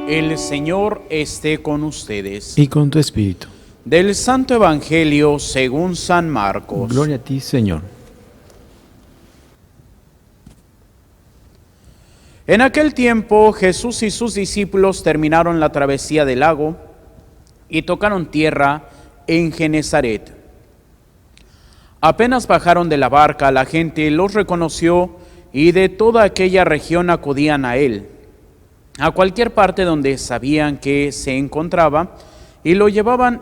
El Señor esté con ustedes. Y con tu espíritu. Del Santo Evangelio según San Marcos. Gloria a ti, Señor. En aquel tiempo Jesús y sus discípulos terminaron la travesía del lago y tocaron tierra en Genesaret. Apenas bajaron de la barca, la gente los reconoció y de toda aquella región acudían a él, a cualquier parte donde sabían que se encontraba, y los llevaban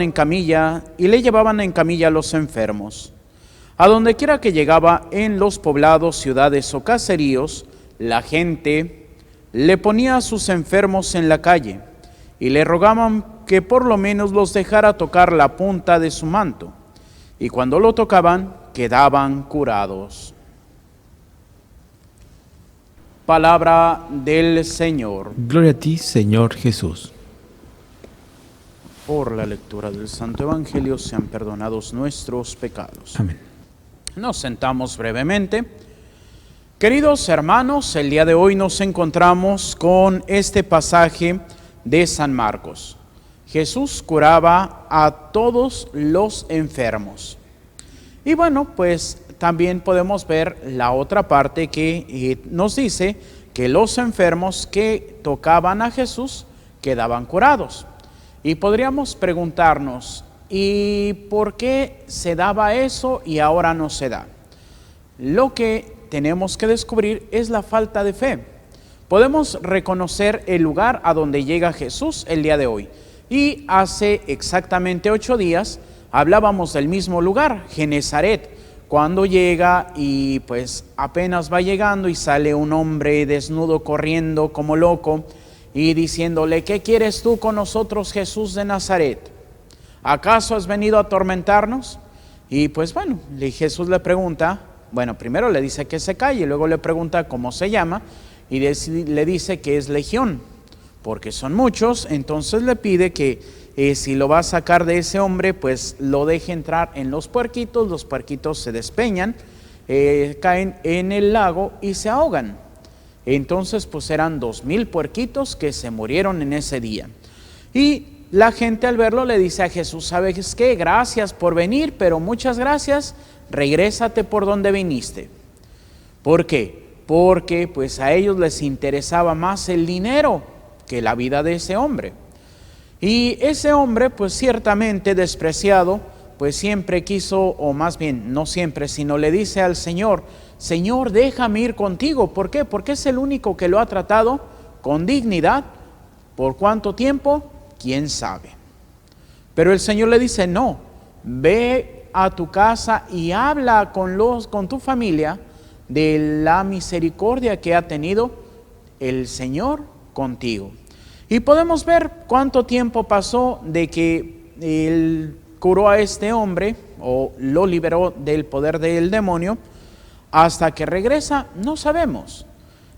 en camilla y le llevaban en camilla a los enfermos. A donde quiera que llegaba, en los poblados, ciudades o caseríos, la gente le ponía a sus enfermos en la calle y le rogaban que por lo menos los dejara tocar la punta de su manto, y cuando lo tocaban quedaban curados. Palabra del Señor. Gloria a ti, Señor Jesús. Por la lectura del Santo Evangelio sean perdonados nuestros pecados. Amén. Nos sentamos brevemente. Queridos hermanos, el día de hoy nos encontramos con este pasaje de San Marcos. Jesús curaba a todos los enfermos. Y bueno, pues también podemos ver la otra parte que nos dice que los enfermos que tocaban a Jesús quedaban curados. Y podríamos preguntarnos, ¿y por qué se daba eso y ahora no se da? Lo que tenemos que descubrir es la falta de fe. Podemos reconocer el lugar a donde llega Jesús el día de hoy. Y hace exactamente 8 días hablábamos del mismo lugar, Genesaret, cuando llega y pues apenas va llegando y sale un hombre desnudo corriendo como loco y diciéndole: ¿qué quieres tú con nosotros, Jesús de Nazaret? ¿Acaso has venido a atormentarnos? Y pues bueno, Jesús le pregunta, bueno, primero le dice que se calle, luego le pregunta cómo se llama y le dice que es legión, porque son muchos. Entonces le pide que si lo va a sacar de ese hombre, pues lo deje entrar en los puerquitos se despeñan, caen en el lago y se ahogan. Entonces pues eran 2,000 puerquitos que se murieron en ese día. Y la gente al verlo le dice a Jesús: ¿sabes qué? Gracias por venir, pero muchas gracias, regrésate por donde viniste. ¿Por qué? Porque pues a ellos les interesaba más el dinero que la vida de ese hombre. Y ese hombre, pues ciertamente despreciado, pues siempre quiso, o más bien no siempre, sino le dice al Señor: Señor, déjame ir contigo. ¿Por qué? Porque es el único que lo ha tratado con dignidad. ¿Por cuánto tiempo? ¿Quién sabe? Pero el Señor le dice: no, ve a tu casa y habla con tu familia de la misericordia que ha tenido el Señor contigo. Y podemos ver cuánto tiempo pasó de que él curó a este hombre o lo liberó del poder del demonio hasta que regresa, no sabemos.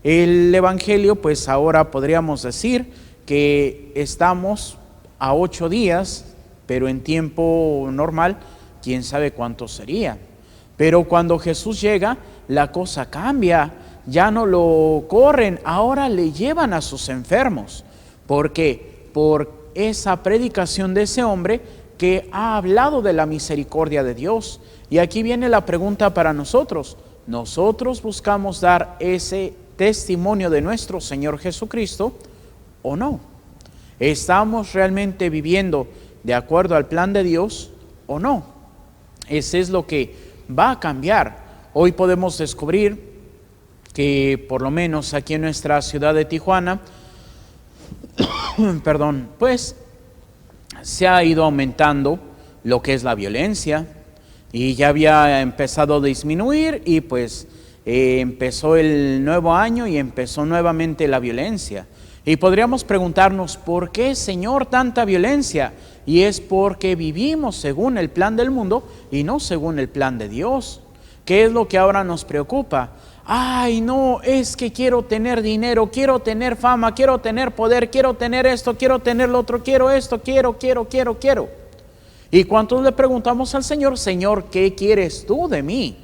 El Evangelio, pues ahora podríamos decir que estamos a 8 días, pero en tiempo normal, quién sabe cuánto sería. Pero cuando Jesús llega, la cosa cambia, ya no lo corren, ahora le llevan a sus enfermos. ¿Por qué? Por esa predicación de ese hombre que ha hablado de la misericordia de Dios. Y aquí viene la pregunta para nosotros. ¿Nosotros buscamos dar ese testimonio de nuestro Señor Jesucristo o no? ¿Estamos realmente viviendo de acuerdo al plan de Dios o no? Ese es lo que va a cambiar. Hoy podemos descubrir que por lo menos aquí en nuestra ciudad de Tijuana, pues se ha ido aumentando lo que es la violencia y ya había empezado a disminuir y pues empezó el nuevo año y empezó nuevamente la violencia. Y podríamos preguntarnos: ¿por qué, Señor, tanta violencia? Y es porque vivimos según el plan del mundo y no según el plan de Dios. ¿Qué es lo que ahora nos preocupa? Ay, no, es que quiero tener dinero, quiero tener fama, quiero tener poder, quiero tener esto, quiero tener lo otro, quiero esto, quiero. ¿Y cuántos le preguntamos al Señor: Señor, ¿qué quieres tú de mí?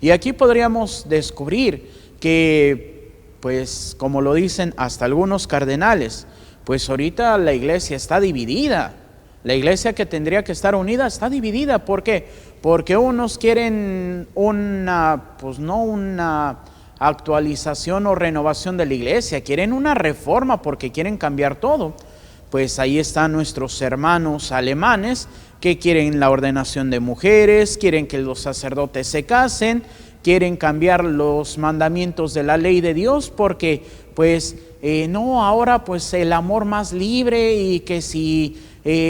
Y aquí podríamos descubrir que pues como lo dicen hasta algunos cardenales, pues ahorita la iglesia está dividida. La iglesia que tendría que estar unida está dividida. ¿Por qué? Porque unos quieren pues no una actualización o renovación de la iglesia, quieren una reforma porque quieren cambiar todo. Pues ahí están nuestros hermanos alemanes que quieren la ordenación de mujeres, quieren que los sacerdotes se casen, quieren cambiar los mandamientos de la ley de Dios porque pues no, ahora pues el amor más libre y que si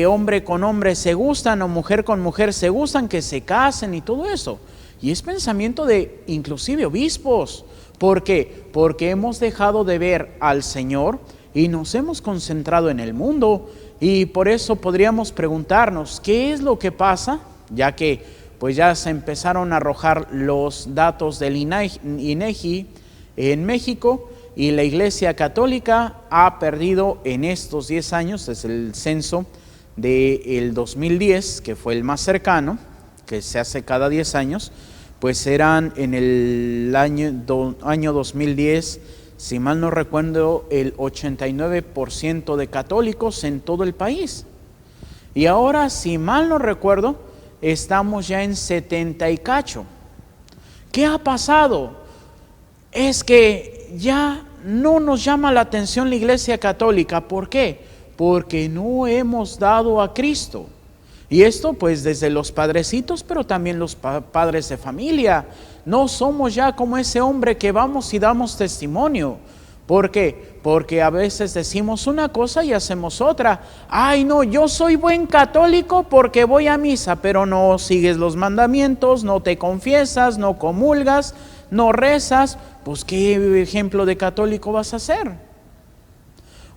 hombre con hombre se gustan o mujer con mujer se gustan, que se casen y todo eso. Y es pensamiento de inclusive obispos. ¿Por qué? Porque hemos dejado de ver al Señor y nos hemos concentrado en el mundo. Y por eso podríamos preguntarnos, ¿qué es lo que pasa? Ya que pues ya se empezaron a arrojar los datos del INEGI en México, y la Iglesia Católica ha perdido en estos 10 años, desde el censo del 2010, que fue el más cercano, que se hace cada 10 años, pues eran en el año 2010, si mal no recuerdo, el 89% de católicos en todo el país. Y ahora, si mal no recuerdo, estamos ya en 70 y cacho. ¿Qué ha pasado? Es que ya no nos llama la atención la Iglesia Católica. ¿Por qué? Porque no hemos dado a Cristo. Y esto pues desde los padrecitos, pero también los padres de familia. No somos ya como ese hombre que vamos y damos testimonio. ¿Por qué? Porque a veces decimos una cosa y hacemos otra. Ay, no, yo soy buen católico porque voy a misa, pero no sigues los mandamientos, no te confiesas, no comulgas, no rezas. Pues ¿qué ejemplo de católico vas a ser?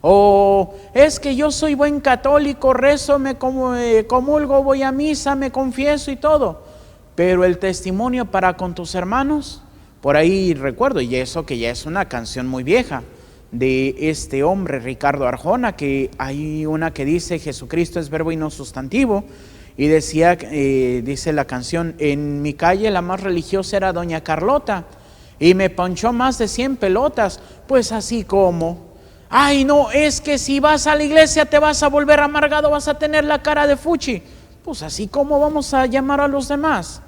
O es que yo soy buen católico, rezo, me comulgo, voy a misa, me confieso y todo, pero el testimonio para con tus hermanos. Por ahí recuerdo, y eso que ya es una canción muy vieja, de este hombre Ricardo Arjona, que hay una que dice Jesucristo es verbo y no sustantivo, y decía, dice la canción, en mi calle la más religiosa era doña Carlota, y me ponchó más de 100 pelotas. Pues así como, ay no, es que si vas a la iglesia te vas a volver amargado, vas a tener la cara de fuchi. Pues así como vamos a llamar a los demás.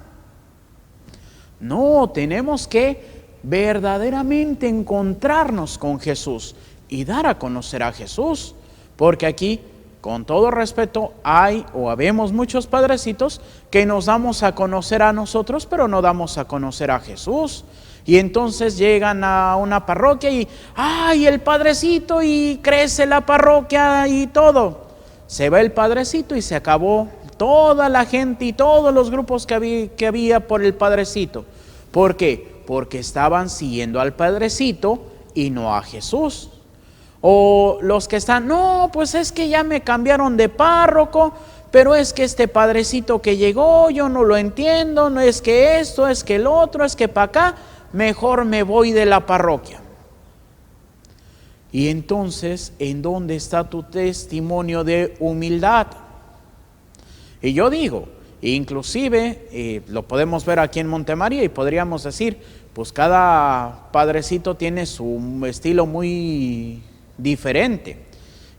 No, tenemos que verdaderamente encontrarnos con Jesús y dar a conocer a Jesús, porque aquí, con todo respeto, hay o habemos muchos padrecitos que nos damos a conocer a nosotros, pero no damos a conocer a Jesús. Y entonces llegan a una parroquia y ¡ay, el padrecito! Y crece la parroquia y todo. Se va el padrecito y se acabó toda la gente y todos los grupos que había por el padrecito. ¿Por qué? Porque estaban siguiendo al padrecito y no a Jesús. O los que están, no, pues es que ya me cambiaron de párroco, pero es que este padrecito que llegó, yo no lo entiendo, no es que esto, es que el otro, es que para acá, mejor me voy de la parroquia. Y entonces, ¿en dónde está tu testimonio de humildad? Y yo digo, inclusive, lo podemos ver aquí en Montemaría y podríamos decir, pues cada padrecito tiene su estilo muy diferente.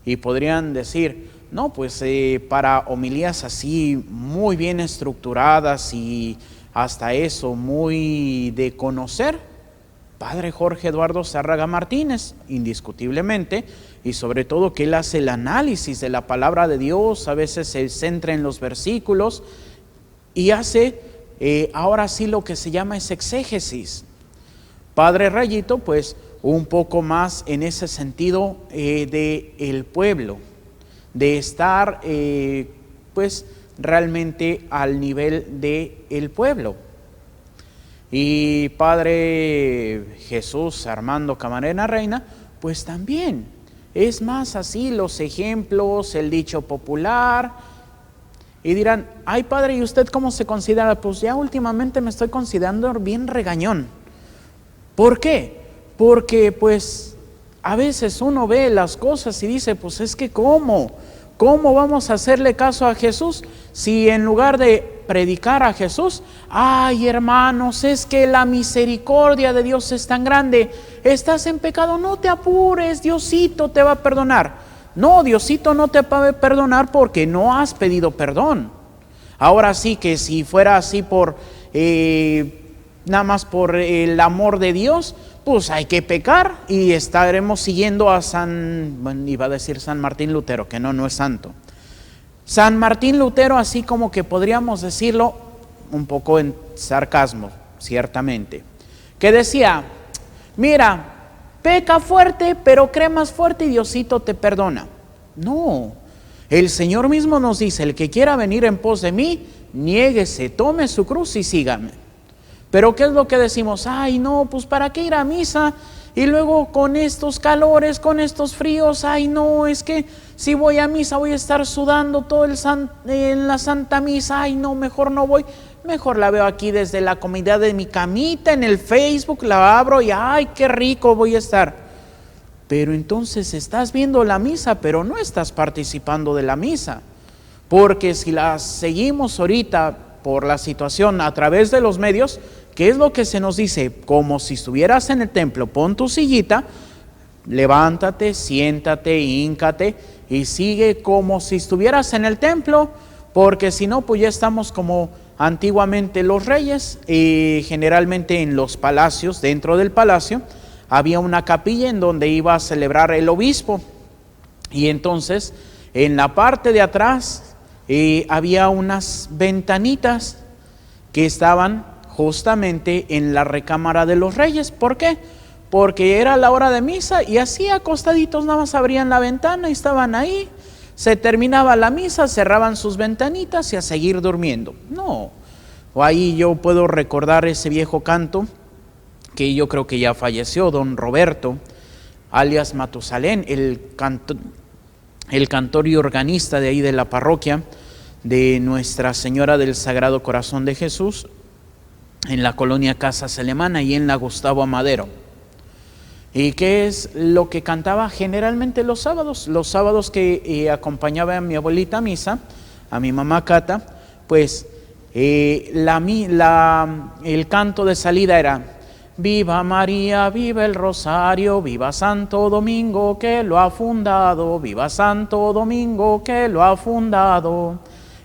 Y podrían decir, no, pues para homilías así muy bien estructuradas y hasta eso muy de conocer, Padre Jorge Eduardo Zárraga Martínez, indiscutiblemente, y sobre todo que él hace el análisis de la palabra de Dios, a veces se centra en los versículos y hace ahora sí lo que se llama es exégesis. Padre Rayito, pues un poco más en ese sentido de el pueblo, de estar pues realmente al nivel del pueblo. Y Padre Jesús Armando Camarena Reina, pues también es más así los ejemplos, el dicho popular. Y dirán, ay padre, ¿y usted cómo se considera? Pues ya últimamente me estoy considerando bien regañón. ¿Por qué? Porque pues a veces uno ve las cosas y dice, pues es que ¿cómo vamos a hacerle caso a Jesús si en lugar de predicar a Jesús, ay hermanos, es que la misericordia de Dios es tan grande, estás en pecado, no te apures, Diosito te va a perdonar. No, Diosito no te va a perdonar porque no has pedido perdón. Ahora sí que si fuera así por nada más por el amor de Dios, pues hay que pecar y estaremos siguiendo a iba a decir San Martín Lutero, que no es santo. San Martín Lutero, así como que podríamos decirlo un poco en sarcasmo, ciertamente, que decía, mira, peca fuerte, pero cree más fuerte y Diosito te perdona. No, el Señor mismo nos dice, el que quiera venir en pos de mí, niéguese, tome su cruz y sígame. Pero ¿qué es lo que decimos? Ay no, pues ¿para qué ir a misa? Y luego con estos calores, con estos fríos, ay no, es que si voy a misa voy a estar sudando todo en la Santa Misa, ay no, mejor no voy, mejor la veo aquí desde la comodidad de mi camita, en el Facebook, la abro y ay, qué rico voy a estar. Pero entonces estás viendo la misa, pero no estás participando de la misa, porque si la seguimos ahorita por la situación a través de los medios, ¿qué es lo que se nos dice? Como si estuvieras en el templo, pon tu sillita, levántate, siéntate, híncate y sigue como si estuvieras en el templo, porque si no, pues ya estamos como antiguamente los reyes, y generalmente en los palacios, dentro del palacio, había una capilla en donde iba a celebrar el obispo, y entonces en la parte de atrás había unas ventanitas que estaban justamente en la recámara de los reyes. ¿Por qué? Porque era la hora de misa y así acostaditos nada más abrían la ventana y estaban ahí, se terminaba la misa, cerraban sus ventanitas y a seguir durmiendo. No, o ahí yo puedo recordar ese viejo canto que yo creo que ya falleció, don Roberto, alias Matusalén, el cantor y organista de ahí de la parroquia de Nuestra Señora del Sagrado Corazón de Jesús, en la colonia Casas Alemana y en la Gustavo Amadero. ¿Y qué es lo que cantaba generalmente los sábados? Los sábados que acompañaba a mi abuelita a misa, a mi mamá Cata, pues el canto de salida era: viva María, viva el Rosario, viva Santo Domingo que lo ha fundado, viva Santo Domingo que lo ha fundado.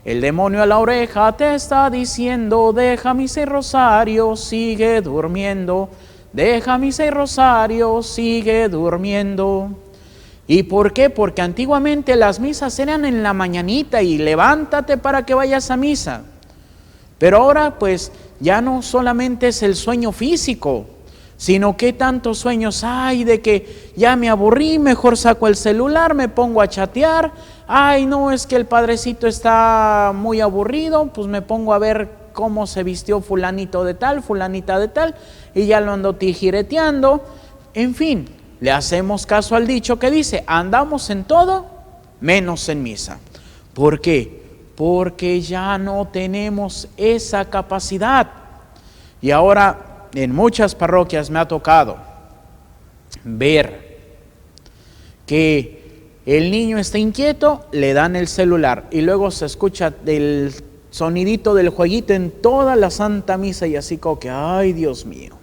El demonio a la oreja te está diciendo: deja misa y rosario, sigue durmiendo. Deja misa y rosario, sigue durmiendo. ¿Y por qué? Porque antiguamente las misas eran en la mañanita y levántate para que vayas a misa. Pero ahora pues ya no solamente es el sueño físico, sino que tantos sueños hay de que ya me aburrí, mejor saco el celular, me pongo a chatear. Ay no, es que el padrecito está muy aburrido, pues me pongo a ver cómo se vistió fulanito de tal, fulanita de tal, y ya lo ando tijireteando. En fin, le hacemos caso al dicho que dice: andamos en todo menos en misa. ¿Por qué? Porque ya no tenemos esa capacidad. Y ahora en muchas parroquias me ha tocado ver que el niño está inquieto, le dan el celular y luego se escucha el sonidito del jueguito en toda la Santa Misa y así como que, ay Dios mío.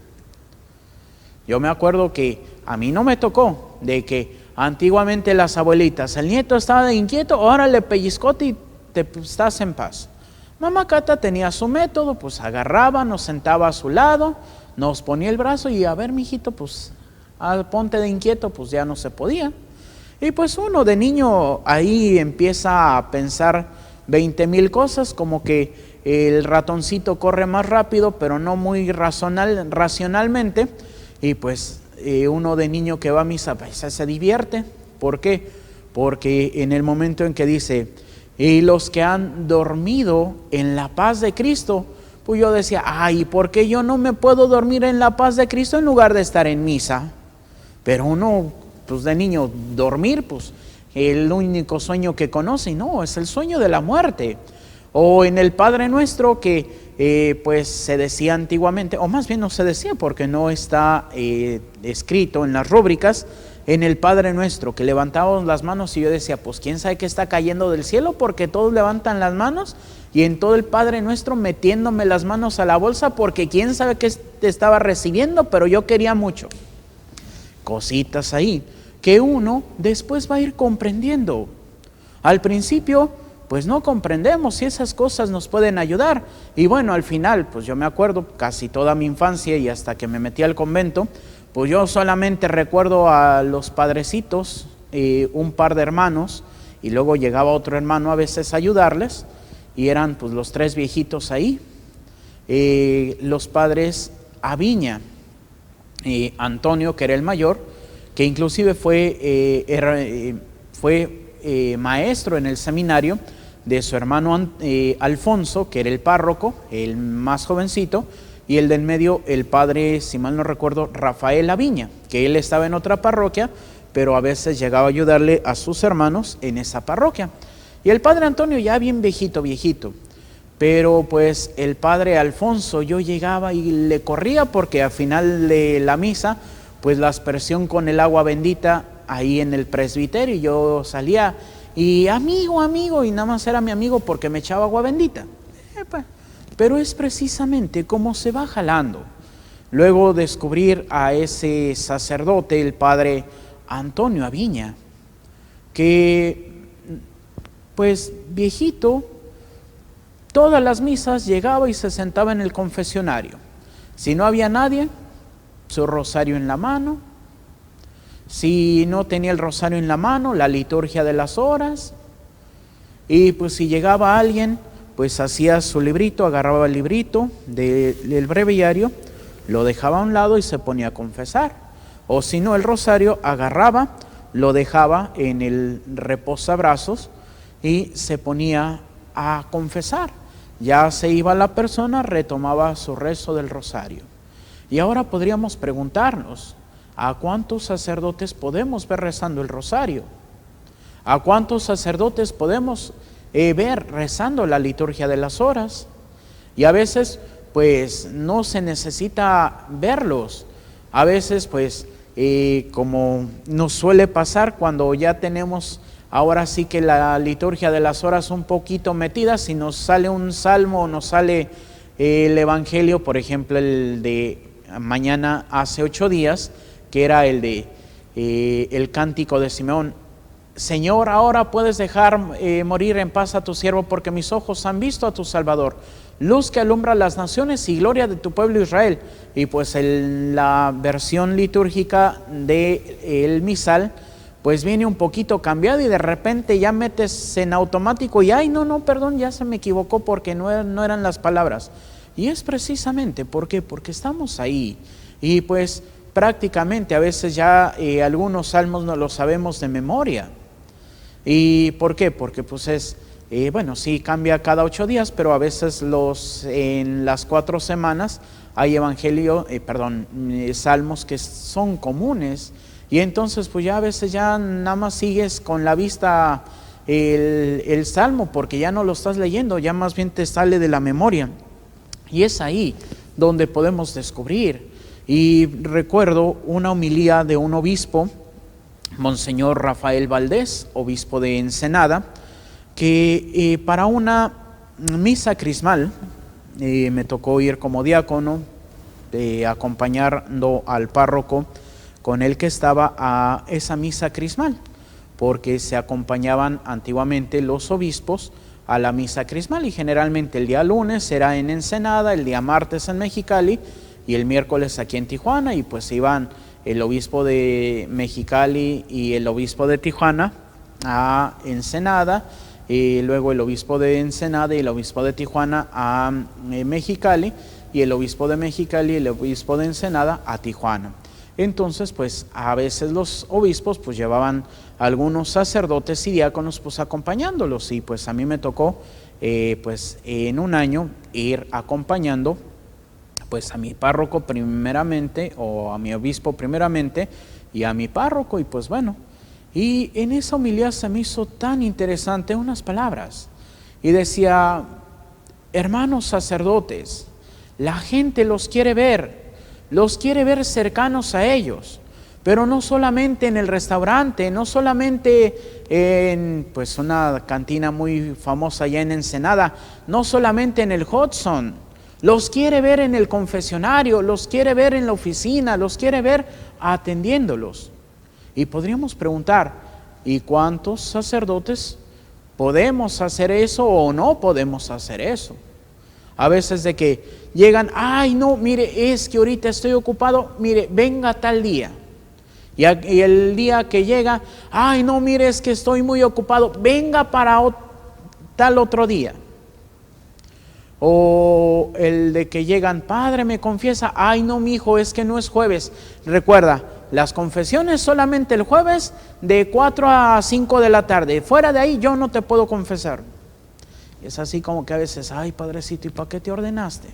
Yo me acuerdo que a mí no me tocó de que antiguamente las abuelitas, el nieto estaba de inquieto, ahora le pellizcote y estás en paz. Mamá Cata tenía su método, pues agarraba, nos sentaba a su lado, nos ponía el brazo y a ver mijito, pues ponte de inquieto, pues ya no se podía. Y pues uno de niño ahí empieza a pensar 20,000 cosas, como que el ratoncito corre más rápido, pero no muy racionalmente, y pues uno de niño que va a misa pues, se divierte. ¿Por qué? Porque en el momento en que dice, y los que han dormido en la paz de Cristo, pues yo decía, ay, ¿por qué yo no me puedo dormir en la paz de Cristo en lugar de estar en misa? Pero uno, pues de niño, dormir, pues el único sueño que conoce, no, es el sueño de la muerte. O en el Padre Nuestro que pues se decía antiguamente, o más bien no se decía porque no está escrito en las rúbricas, en el Padre Nuestro, que levantábamos las manos y yo decía, pues quién sabe qué está cayendo del cielo, porque todos levantan las manos, y en todo el Padre Nuestro metiéndome las manos a la bolsa, porque quién sabe qué estaba recibiendo, pero yo quería mucho. Cositas ahí que uno después va a ir comprendiendo. Al principio pues no comprendemos si esas cosas nos pueden ayudar, y bueno, al final pues yo me acuerdo casi toda mi infancia y hasta que me metí al convento, pues yo solamente recuerdo a los padrecitos, un par de hermanos, y luego llegaba otro hermano a veces a ayudarles, y eran pues los tres viejitos ahí, los padres Aviña, Antonio, que era el mayor, que inclusive fue maestro en el seminario de su hermano Alfonso, que era el párroco, el más jovencito, y el del medio, el padre, si mal no recuerdo, Rafael Aviña, que él estaba en otra parroquia, pero a veces llegaba a ayudarle a sus hermanos en esa parroquia. Y el padre Antonio ya bien viejito, pero pues el padre Alfonso, yo llegaba y le corría porque al final de la misa, pues la aspersión con el agua bendita ahí en el presbiterio, y yo salía y amigo, y nada más era mi amigo porque me echaba agua bendita. Pero es precisamente como se va jalando. Luego descubrir a ese sacerdote, el padre Antonio Aviña, que pues viejito, todas las misas llegaba y se sentaba en el confesionario. Si no había nadie, su rosario en la mano. Si no tenía el rosario en la mano, la liturgia de las horas. Y pues si llegaba alguien, pues hacía su librito, agarraba el librito del breviario, lo dejaba a un lado y se ponía a confesar. O si no, el rosario agarraba, lo dejaba en el reposabrazos y se ponía a confesar. Ya se iba la persona, retomaba su rezo del rosario. Y ahora podríamos preguntarnos, ¿a cuántos sacerdotes podemos ver rezando el rosario? ¿A cuántos sacerdotes podemos ver rezando la liturgia de las horas? Y a veces pues no se necesita verlos. A veces pues como nos suele pasar cuando ya tenemos ahora sí que la liturgia de las horas un poquito metida, si nos sale un salmo o nos sale el evangelio, por ejemplo el de mañana hace 8 días, que era el de el cántico de Simeón: Señor, ahora puedes dejar morir en paz a tu siervo, porque mis ojos han visto a tu Salvador, luz que alumbra las naciones y gloria de tu pueblo Israel. Y pues la versión litúrgica del misal pues viene un poquito cambiado, y de repente ya metes en automático y perdón, ya se me equivocó porque no eran las palabras. Y es precisamente porque estamos ahí, y pues prácticamente a veces ya algunos salmos no los sabemos de memoria. ¿Y por qué? Porque pues es, sí cambia cada 8 días, pero a veces en las 4 semanas hay salmos que son comunes, y entonces pues ya a veces ya nada más sigues con la vista el salmo, porque ya no lo estás leyendo, ya más bien te sale de la memoria, y es ahí donde podemos descubrir. Y recuerdo una homilía de un obispo, Monseñor Rafael Valdés, obispo de Ensenada, que para una misa crismal me tocó ir como diácono, acompañando al párroco con el que estaba a esa misa crismal, porque se acompañaban antiguamente los obispos a la misa crismal, y generalmente el día lunes era en Ensenada, el día martes en Mexicali y el miércoles aquí en Tijuana, y pues iban el obispo de Mexicali y el obispo de Tijuana a Ensenada, y luego el obispo de Ensenada y el obispo de Tijuana a Mexicali, y el obispo de Mexicali y el obispo de Ensenada a Tijuana. Entonces pues a veces los obispos pues llevaban algunos sacerdotes y diáconos pues acompañándolos, y pues a mí me tocó pues en un año ir acompañando pues a mi párroco primeramente, o a mi obispo primeramente, y a mi párroco. Y pues bueno, y en esa homilía se me hizo tan interesante unas palabras, y decía: hermanos sacerdotes, la gente los quiere ver cercanos a ellos, Pero no solamente en el restaurante, no solamente en pues una cantina muy famosa allá en Ensenada, no solamente en el Hudson, los quiere ver en el confesionario, los quiere ver en la oficina, los quiere ver atendiéndolos. Y podríamos preguntar, ¿y cuántos sacerdotes podemos hacer eso o no podemos hacer eso? A veces de que llegan, ay no, mire, es que ahorita estoy ocupado, mire, venga tal día. Y el día que llega, ay no, mire, es que estoy muy ocupado, venga para tal otro día. O el de que llegan, padre, me confiesa, ay no, mi hijo, es que no es jueves. Recuerda, las confesiones solamente el jueves de 4 a 5 de la tarde. Fuera de ahí yo no te puedo confesar. Es así como que a veces, ay padrecito, ¿y para qué te ordenaste?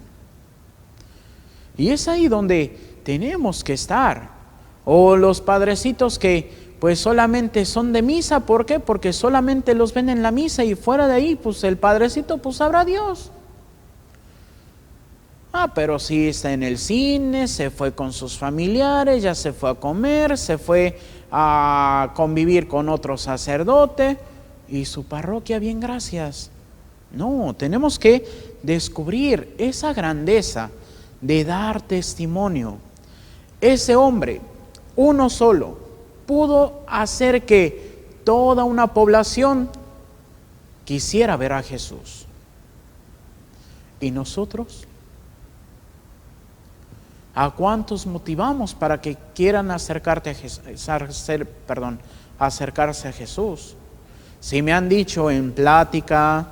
Y es ahí donde tenemos que estar. O los padrecitos que pues solamente son de misa, ¿por qué? Porque solamente los ven en la misa y fuera de ahí, pues el padrecito, pues sabrá Dios. Pero sí está en el cine, se fue con sus familiares, ya se fue a comer, se fue a convivir con otro sacerdote y su parroquia, bien, gracias. No, tenemos que descubrir esa grandeza de dar testimonio. Ese hombre, uno solo, pudo hacer que toda una población quisiera ver a Jesús. ¿Y nosotros? ¿A cuántos motivamos para que quieran acercarse a Jesús? Si me han dicho en plática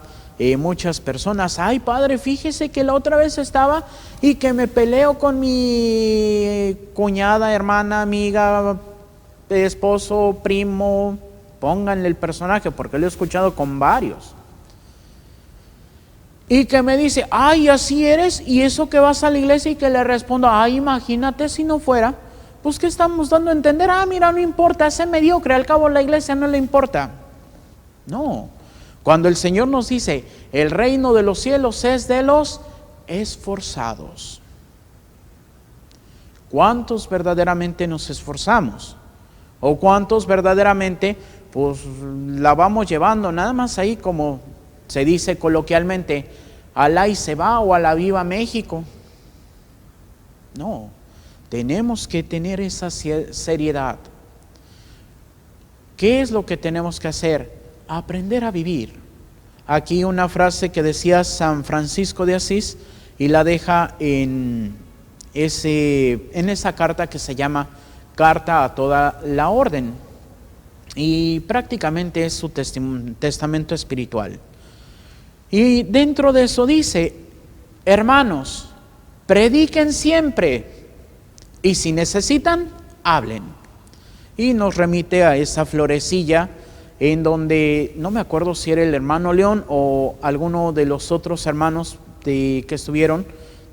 muchas personas, ay padre, fíjese que la otra vez estaba y que me peleo con mi cuñada, hermana, amiga, esposo, primo, pónganle el personaje porque lo he escuchado con varios. Y que me dice, ay, así eres, y eso que vas a la iglesia, y que le respondo, ay, imagínate si no fuera, pues que estamos dando a entender, mira, no importa, ese mediocre, al cabo la iglesia no le importa. No, cuando el Señor nos dice, el reino de los cielos es de los esforzados. ¿Cuántos verdaderamente nos esforzamos? ¿O cuántos verdaderamente pues la vamos llevando nada más ahí como se dice coloquialmente, al ahí se va o a la viva México? No, tenemos que tener esa seriedad. ¿Qué es lo que tenemos que hacer? Aprender a vivir. Aquí una frase que decía San Francisco de Asís y la deja en esa carta que se llama Carta a toda la orden. Y prácticamente es su testamento espiritual. Y dentro de eso dice, hermanos, prediquen siempre y si necesitan, hablen. Y nos remite a esa florecilla en donde, no me acuerdo si era el hermano León o alguno de los otros hermanos que estuvieron,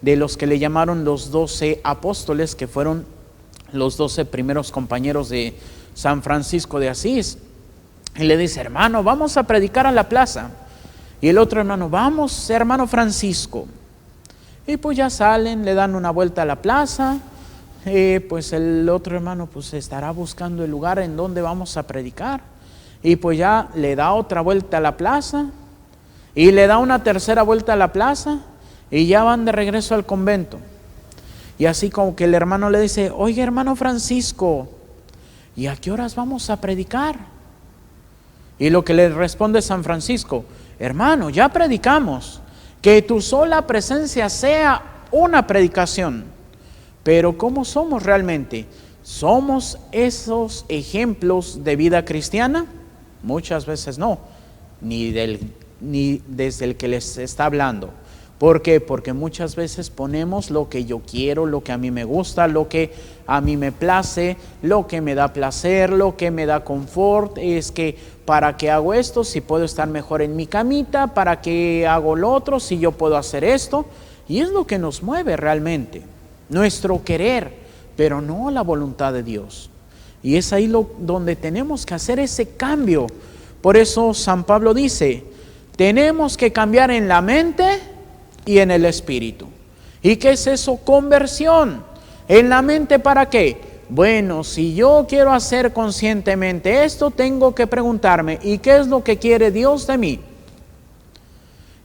de los que le llamaron los 12 apóstoles, que fueron los 12 primeros compañeros de San Francisco de Asís. Y le dice, hermano, vamos a predicar a la plaza. Y el otro hermano, vamos, hermano Francisco. Y pues ya salen, le dan una vuelta a la plaza. Pues el otro hermano pues estará buscando el lugar en donde vamos a predicar. Y pues ya le da otra vuelta a la plaza. Y le da una tercera vuelta a la plaza. Y ya van de regreso al convento. Y así como que el hermano le dice, oye hermano Francisco, ¿y a qué horas vamos a predicar? Y lo que le responde San Francisco, hermano, ya predicamos, que tu sola presencia sea una predicación. Pero ¿cómo somos realmente? ¿Somos esos ejemplos de vida cristiana? Muchas veces no, ni desde el que les está hablando. ¿Por qué? Porque muchas veces ponemos lo que yo quiero, lo que a mí me gusta, lo que a mí me place, lo que me da placer, lo que me da confort. Es que, ¿para qué hago esto? Si puedo estar mejor en mi camita, ¿para qué hago lo otro? Si yo puedo hacer esto. Y es lo que nos mueve realmente, nuestro querer, pero no la voluntad de Dios. Y es ahí donde tenemos que hacer ese cambio. Por eso San Pablo dice, tenemos que cambiar en la mente y en el espíritu. ¿Y qué es eso? Conversión. En la mente, ¿para qué? bueno, si yo quiero hacer conscientemente esto, tengo que preguntarme, ¿y qué es lo que quiere Dios de mí?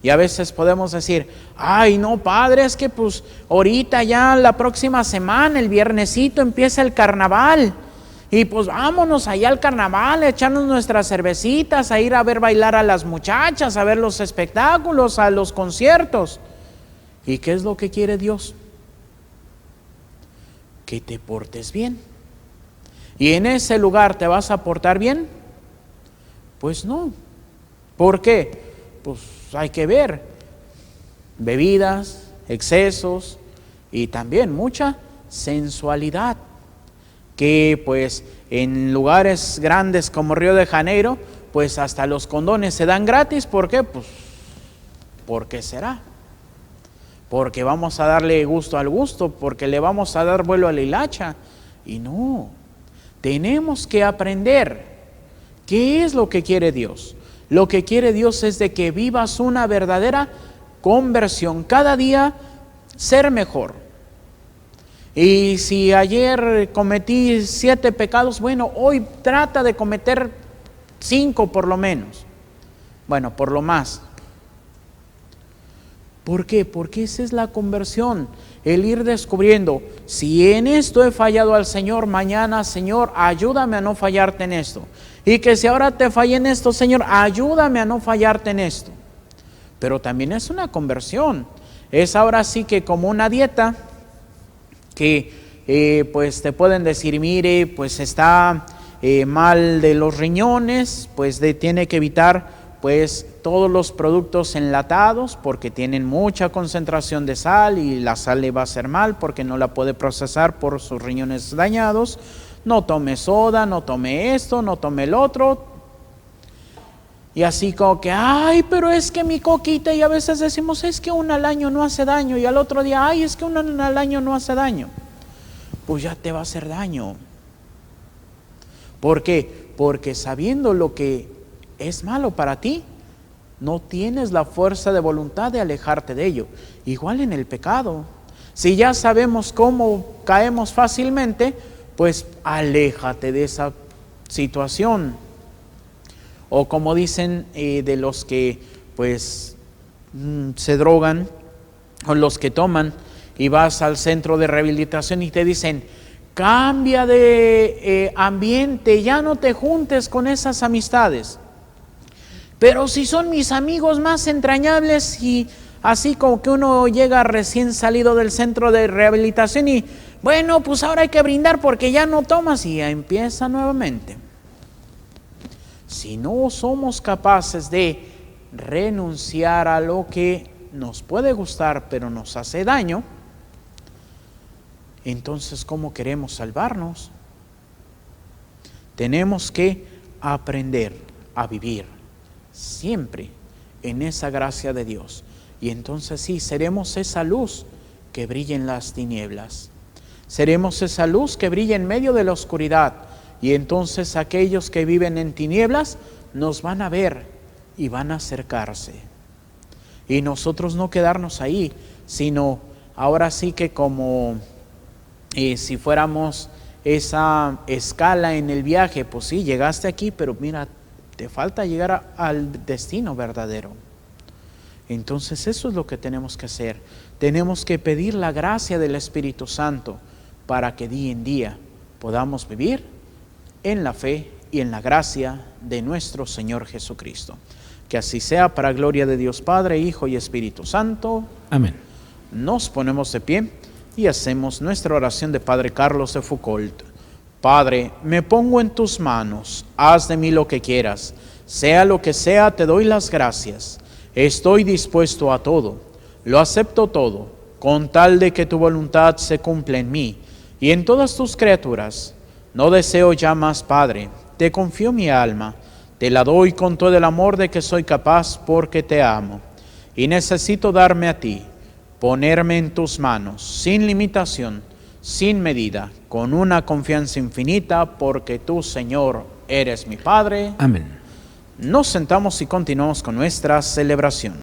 Y a veces podemos decir, ay no padre, es que pues ahorita ya la próxima semana, el viernesito empieza el carnaval. Y pues vámonos allá al carnaval, a echarnos nuestras cervecitas, a ir a ver bailar a las muchachas, a ver los espectáculos, a los conciertos. ¿Y qué es lo que quiere Dios? Que te portes bien. ¿Y en ese lugar te vas a portar bien? Pues no. ¿Por qué? Pues hay que ver bebidas, excesos y también mucha sensualidad, que pues en lugares grandes como Río de Janeiro, pues hasta los condones se dan gratis. ¿Por qué? Pues, ¿por qué será? Porque vamos a darle gusto al gusto, porque le vamos a dar vuelo a la hilacha. Y no, tenemos que aprender qué es lo que quiere Dios. Lo que quiere Dios es de que vivas una verdadera conversión, cada día ser mejor. Y si ayer cometí 7 pecados, bueno, hoy trata de cometer 5 por lo menos. Bueno, por lo más. ¿Por qué? Porque esa es la conversión, el ir descubriendo, si en esto he fallado al Señor, mañana, Señor, ayúdame a no fallarte en esto. Y que si ahora te fallé en esto, Señor, ayúdame a no fallarte en esto. Pero también es una conversión, es ahora sí que como una dieta, que pues te pueden decir, mire, pues está mal de los riñones, pues tiene que evitar pues todos los productos enlatados porque tienen mucha concentración de sal y la sal le va a hacer mal porque no la puede procesar por sus riñones dañados. No tome soda, no tome esto, no tome el otro. Y así como que, ay, pero es que mi coquita, y a veces decimos, es que una al año no hace daño, y al otro día, ay, es que una al año no hace daño. Pues ya te va a hacer daño. ¿Por qué? Porque sabiendo lo que es malo para ti, no tienes la fuerza de voluntad de alejarte de ello. Igual en el pecado. Si ya sabemos cómo caemos fácilmente, pues aléjate de esa situación. O como dicen de los que pues se drogan o los que toman y vas al centro de rehabilitación y te dicen, cambia de ambiente, ya no te juntes con esas amistades. Pero si son mis amigos más entrañables, y así como que uno llega recién salido del centro de rehabilitación y bueno, pues ahora hay que brindar porque ya no tomas, y ya empieza nuevamente. Si no somos capaces de renunciar a lo que nos puede gustar pero nos hace daño, entonces ¿cómo queremos salvarnos? Tenemos que aprender a vivir siempre en esa gracia de Dios. Y entonces sí, seremos esa luz que brilla en las tinieblas. Seremos esa luz que brilla en medio de la oscuridad. Y entonces aquellos que viven en tinieblas nos van a ver y van a acercarse. Y nosotros no quedarnos ahí, sino ahora sí que como si fuéramos esa escala en el viaje, pues sí, llegaste aquí, pero mira, te falta llegar al destino verdadero. Entonces eso es lo que tenemos que hacer. Tenemos que pedir la gracia del Espíritu Santo para que día en día podamos vivir en la fe y en la gracia de nuestro Señor Jesucristo. Que así sea, para gloria de Dios Padre, Hijo y Espíritu Santo. Amén. Nos ponemos de pie y hacemos nuestra oración de Padre Carlos de Foucault. Padre, me pongo en tus manos, haz de mí lo que quieras, sea lo que sea, te doy las gracias. Estoy dispuesto a todo, lo acepto todo, con tal de que tu voluntad se cumpla en mí y en todas tus criaturas. No deseo ya más, Padre, te confío mi alma, te la doy con todo el amor de que soy capaz porque te amo. Y necesito darme a ti, ponerme en tus manos, sin limitación, sin medida, con una confianza infinita, porque tú, Señor, eres mi Padre. Amén. Nos sentamos y continuamos con nuestra celebración.